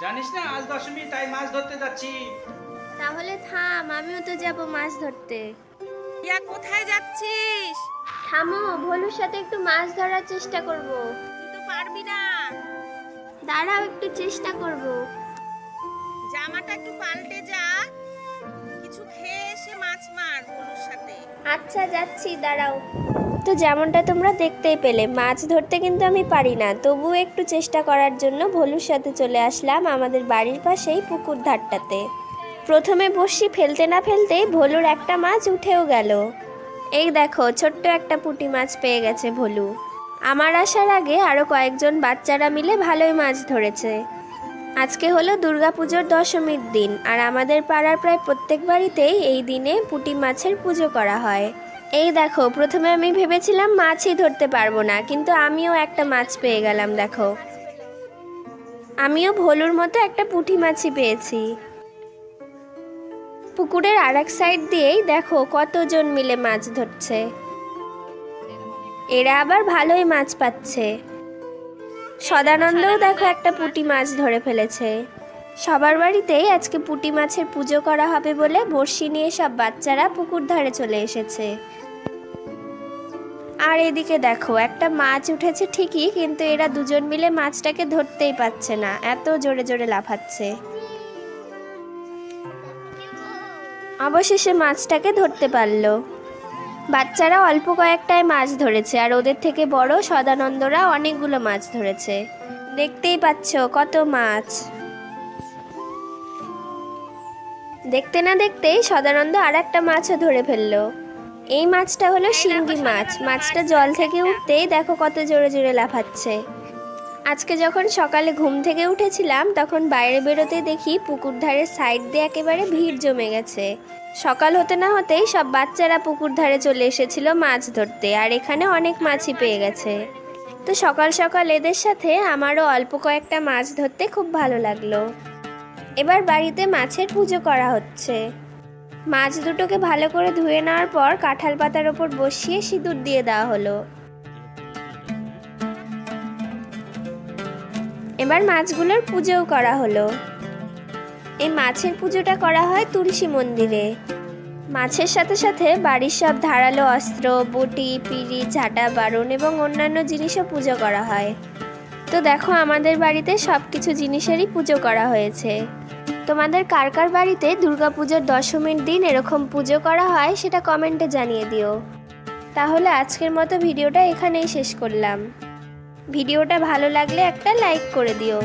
জানিস না আজ দশমী, তাই মাছ ধরতে যাচ্ছি। তাহলে থাম, আমিও তো যাব মাছ ধরতে। ইয়া কোথায় যাচ্ছিস? থামো, ভলুর সাথে একটু মাছ ধরার চেষ্টা করব। তুই তো পারবি না। দাঁড়াও, একটু চেষ্টা করব। জামাটা একটু পাল্টে যা, কিছু খেয়ে এসে মাছ মার ভলুর সাথে। আচ্ছা যাচ্ছি, দাঁড়াও। তো যেমনটা তোমরা দেখতেই পেলে, মাছ ধরতে কিন্তু আমি পারি না, তবুও একটু চেষ্টা করার জন্য ভলুর সাথে চলে আসলাম আমাদের বাড়ির পাশেই পুকুর ধারটাতে। প্রথমে বসি ফেলতে না ফেলতেই ভলুর একটা মাছ উঠেও গেল। এই দেখো, ছোট্ট একটা পুঁটি মাছ পেয়ে গেছে ভলু। আমার আসার আগে আরও কয়েকজন বাচ্চারা মিলে ভালোই মাছ ধরেছে। আজকে হলো দুর্গাপুজোর দশমীর দিন, আর আমাদের পাড়ার প্রায় প্রত্যেক বাড়িতেই এই দিনে পুঁটি মাছের পুজো করা হয়। এই দেখো, প্রথমে আমি ভেবেছিলাম মাছই ধরতে পারবো না, কিন্তু আমিও একটা মাছ পেয়ে গেলাম। দেখো, আমিও ভলুর মতো একটা পুঁটি মাছই পেয়েছি। পুকুরের আরেক সাইড দিয়েই দেখো কতজন মিলে মাছ ধরছে। এরা আবার ভালোই মাছ পাচ্ছে। সদানন্দও দেখো একটা পুঁটি মাছ ধরে ফেলেছে। সবার বাড়িতেই আজকে পুঁটি মাছের পুজো করা হবে বলে বড়শি নিয়ে সব বাচ্চারা পুকুর ধারে চলে এসেছে। আর এদিকে দেখো, একটা মাছ উঠেছে ঠিকই, কিন্তু এরা দুজন মিলে মাছটাকে ধরতেই পারছে না, এত জোরে জোরে লাফাচ্ছে। অবশেষে মাছটাকে ধরতে পারলো। বাচ্চারা অল্প কয়েকটাই মাছ ধরেছে, আর ওদের থেকে বড় সদানন্দরা অনেকগুলো মাছ ধরেছে। দেখতেই পাচ্ছ কত মাছ। দেখতে না দেখতেই সদানন্দ আর একটা মাছও ধরে ফেললো। এই মাছটা হলো শিঙ্গি মাছ। মাছটা জল থেকে উঠতেই দেখো কত জোরে জোরে লাফাচ্ছে। আজকে যখন সকালে ঘুম থেকে উঠেছিলাম, তখন বাইরে বেরোতে দেখি পুকুর ধারের সাইড দিয়ে একেবারে ভিড় জমে গেছে। সকাল হতে না হতেই সব বাচ্চারা পুকুর ধারে চলে এসেছিল মাছ ধরতে, আর এখানে অনেক মাছই পেয়ে গেছে। তো সকাল সকাল এদের সাথে আমারও অল্প কয়েকটা মাছ ধরতে খুব ভালো লাগলো। এবার বাড়িতে মাছের পুজো করা হচ্ছে। মাছ দুটোকে ভালো করে ধুয়ে নেওয়ার পর কাঁঠাল পাতার ওপর বসিয়ে সিঁদুর দিয়ে দেওয়া হলো। এবার মাছগুলোর পুজোও করা হলো। এই মাছের পুজোটা করা হয় তুলসী মন্দিরে। মাছের সাথে সাথে বাড়ির সব ধারালো অস্ত্র, বটি, পিঁড়ি, ঝাঁটা, বারণ এবং অন্যান্য জিনিসও পুজো করা হয়। তো দেখো, আমাদের বাড়িতে সব কিছু জিনিসেরই পুজো করা হয়েছে। তোমাদের কার কার বাড়িতে দুর্গাপুজোর দশমীর দিন এরকম পুজো করা হয় সেটা কমেন্টে জানিয়ে দিও। তাহলে আজকের মতো ভিডিওটা এখানেই শেষ করলাম। ভিডিওটা ভালো লাগলে একটা লাইক করে দিও।